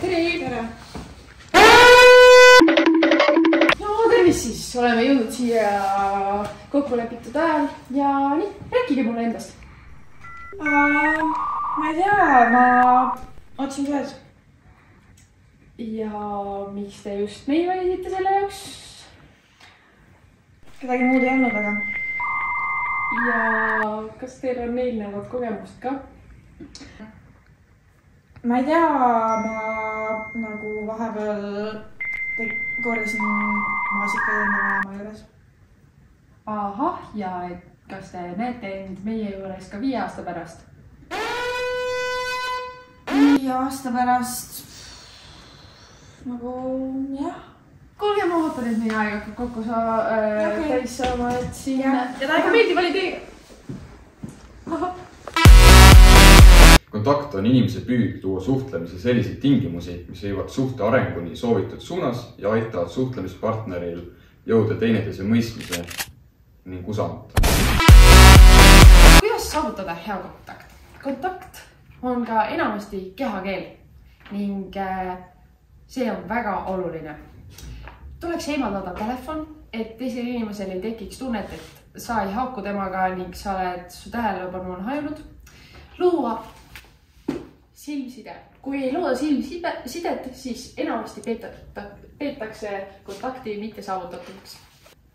tere! No tervist siis, oleme jõudnud siia kokkulepitud ajal ja nii, rääkige mulle endast. Ma ei tea, ma otsin tööd. Ja miks te just meil valisite selle jaoks? Kedagi muud ei olnud, aga... Ja kas teil on eelnevad kogemust ka? Ma ei tea, ma nagu vahepeal korjasin maasikaid enda vanema juures. Ahah, ja et kas te näete end meie juures ka 5 aasta pärast? 5 aasta pärast... Nagu, jah. Kuulge, ma ootan, et meie aeg hakkab kokku täis saama, et siin... Ja väga meeldib oli teie... Kontakt on inimese püüd tuua suhtlemise selliseid tingimusi, mis viivad suhte arenguni soovitud suunas ja aitavad suhtlemispartneril jõuda teineteise mõistmise ning usaldada. Kuidas saavutada hea kontakt? Kontakt on ka enamasti kehakeel ning see on väga oluline. Tuleks eemaldada telefon, et teisel inimesel ei tekiks tunnet, et sa ei haaku temaga ning su tähelepanu on hajunud. Luua silmside. Kui ei looda silmsidet, siis enamasti peetakse kontakti mitte saavutatuks.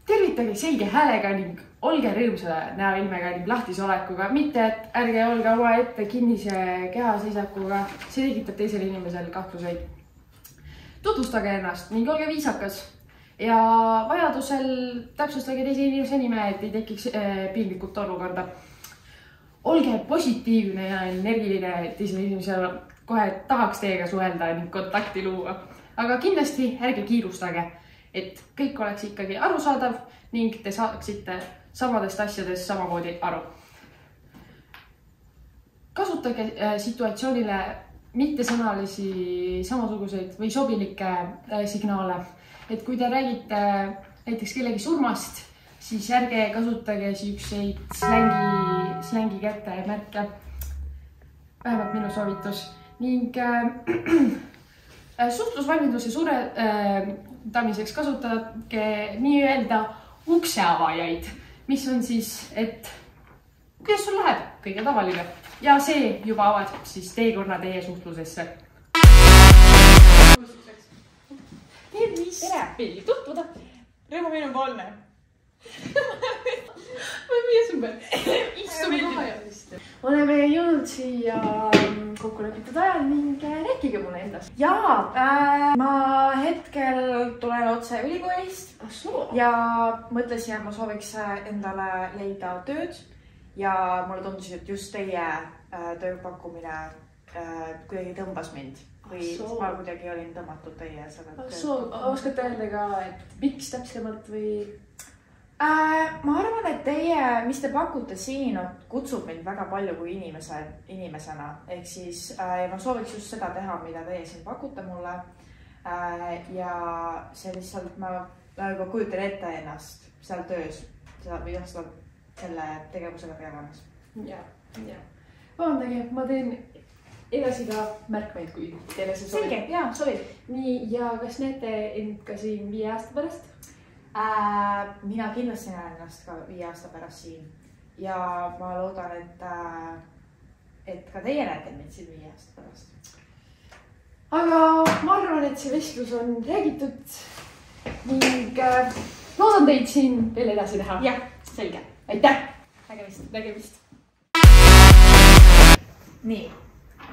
Tervitage selge häälega ning olge rõõmsa näoilmega ning lahtise olekuga, mitte et ärge olge oma ette kinnise kehaseisakuga, see tekitab teisel inimesel kahtluseid. Tutvustage ennast ning olge viisakas ja vajadusel täpsustage teise inimese nime, et ei tekiks piinlikult olukorda. Olge positiivne ja energiline, et teisel inimesel kohe tahaks teiega suhelda ning kontakti luua. Aga kindlasti ärge kiirustage, et kõik oleks ikkagi arusaadav ning te saaksite samadest asjadest samamoodi aru. Kasutage situatsioonile mittesõnalisi samasuguseid või sobilikke signaale. Et kui te räägite näiteks kellegi surmast, siis ärge kasutage siukseid slängi kätte märke. Vähemalt minu soovitus. Ning suhtlusvalmiduse suurendamiseks kasutage nii-öelda ukseavajaid, mis on siis, et kuidas sul läheb, kõige tavaline. Ja see juba avad siis teekonna teie suhtlusesse. Tervist! Meeldi tutvuda. Rõõmu minu poolne. Ma ei mies ümber. Istume koha ja vist. Oleme jõudnud siia kokkulepitud ajal ning rääkige mulle endast. Jaa, ma hetkel tulen otse ülikoolist ja mõtlesin, et ma sooviks endale leida tööd ja mulle tundus, et just teie tööpakkumine kuidagi tõmbas mind või ma kuidagi olin tõmmatud teie selle tööd. Oskate öelda ka, et miks täpsemalt või? Ma arvan, et teie, mis te pakute siin, kutsub mind väga palju kui inimesena. Ehk siis ma sooviks just seda teha, mida teie siin pakute mulle. Ja see lihtsalt ma kujutan ette ennast seal töös, või selle tegevusega tegemas. Ja. Vabandage, ma teen edasi ka märkmeid, kui teile see sobib. Selge, jaa, sobib. Nii, ja kas näete end ka siin 5 aasta pärast? Mina kindlasti näen ennast ka 5 aasta pärast siin ja ma loodan, et ka teie näete mind siin 5 aasta pärast. Aga ma arvan, et see vestlus on räägitud ning loodan teid siin veel edasi näha. Jah, selge. Aitäh! Nägemist. Nii,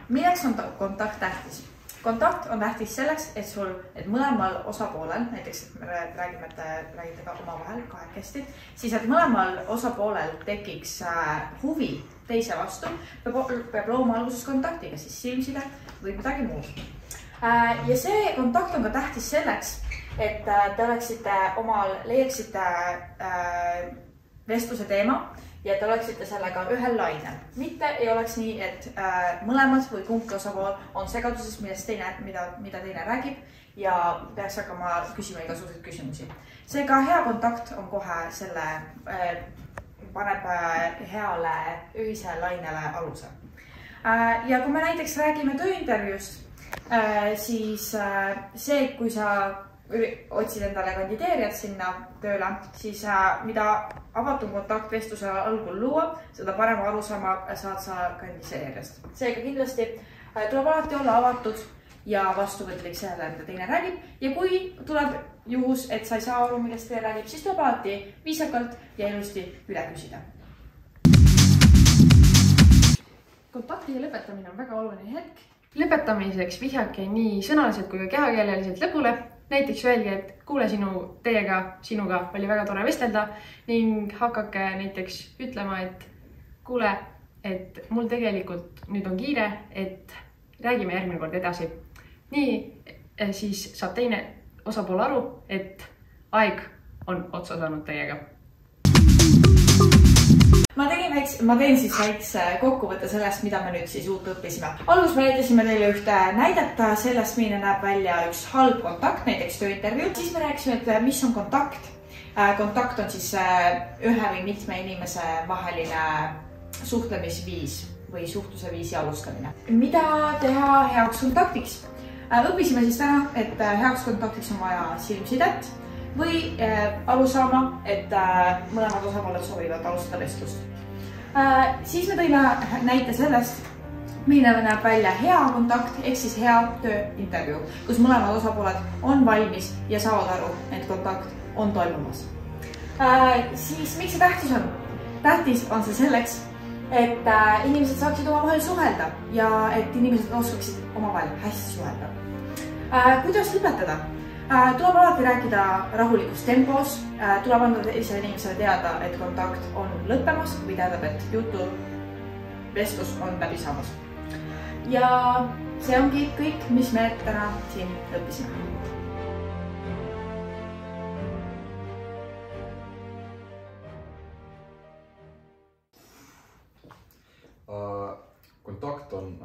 milleks on kontakt tähtis? Kontakt on tähtis selleks, et mõlemal osapoolel, näiteks me räägime, et räägite ka omavahel kahekesti, siis et mõlemal osapoolel tekiks huvi teise vastu, peab looma alguses kontaktiga, siis silmside või midagi muud. Ja see kontakt on ka tähtis selleks, et te leiaksite vestluse teema ja te oleksite sellega ühel lainel. Mitte ei oleks nii, et mõlemad või kumbki osapool on segaduses, mida teine räägib ja peaks hakkama küsima igasuguseid küsimusi. Seega hea kontakt on kohe paneb heale ühise lainele aluse. Ja kui me näiteks räägime tööintervjuust, siis see, kui sa otsid endale kandideerijat sinna tööle, siis mida avatum kontakt vestluse algul luua, seda parema arusaama saad sa kandideerijast. Seega kindlasti tuleb alati olla avatud ja vastuvõtlik sellele, mida teine räägib. Ja kui tuleb juhus, et sa ei saa aru, millest teine räägib, siis tuleb alati viisakalt ja ilusti üle küsida. Kontakti lõpetamine on väga oluline hetk. Lõpetamiseks vihjake nii sõnaliselt kui ka kehakeeleliselt lõpule. Näiteks öelge, et kuule sinuga oli väga tore vestelda ning hakake näiteks ütlema, et kuule, et mul tegelikult nüüd on kiire, et räägime järgmine kord edasi. Nii siis saab teine osapool aru, et aeg on otsa saanud teiega. Ma teen siis väikse kokkuvõtte sellest, mida me nüüd siis uut õppisime. Alguses me näitasime teile ühte näidet sellest, milline näeb välja üks halb kontakt, näiteks tööintervjuu. Siis me rääkisime, et mis on kontakt. Kontakt on siis ühe või mitme inimese vaheline suhtlemisviis või suhtluse viisi alustamine. Mida teha heaks kontaktiks? Õppisime siis täna, et heaks kontaktiks on vaja silmsidet või aru saama, et mõlemad osapooled soovivad alustada vestlust. Siis me tõime näite sellest, milline näeb välja hea kontakt ehk siis hea tööintervjuu, kus mõlemad osapooled on valmis ja saavad aru, et kontakt on toimumas. Siis miks see tähtis on? Tähtis on see selleks, et inimesed saaksid omavahel suhelda ja et inimesed oskaksid omavahel hästi suhelda. Kuidas lõpetada? Tuleb alati rääkida rahulikus tempos, tuleb anda teisele inimesele teada, et kontakt on lõppemas või tähendab, et vestlus on läbi saamas. Ja see ongi kõik, mis me täna siin õppisime. Kontakt on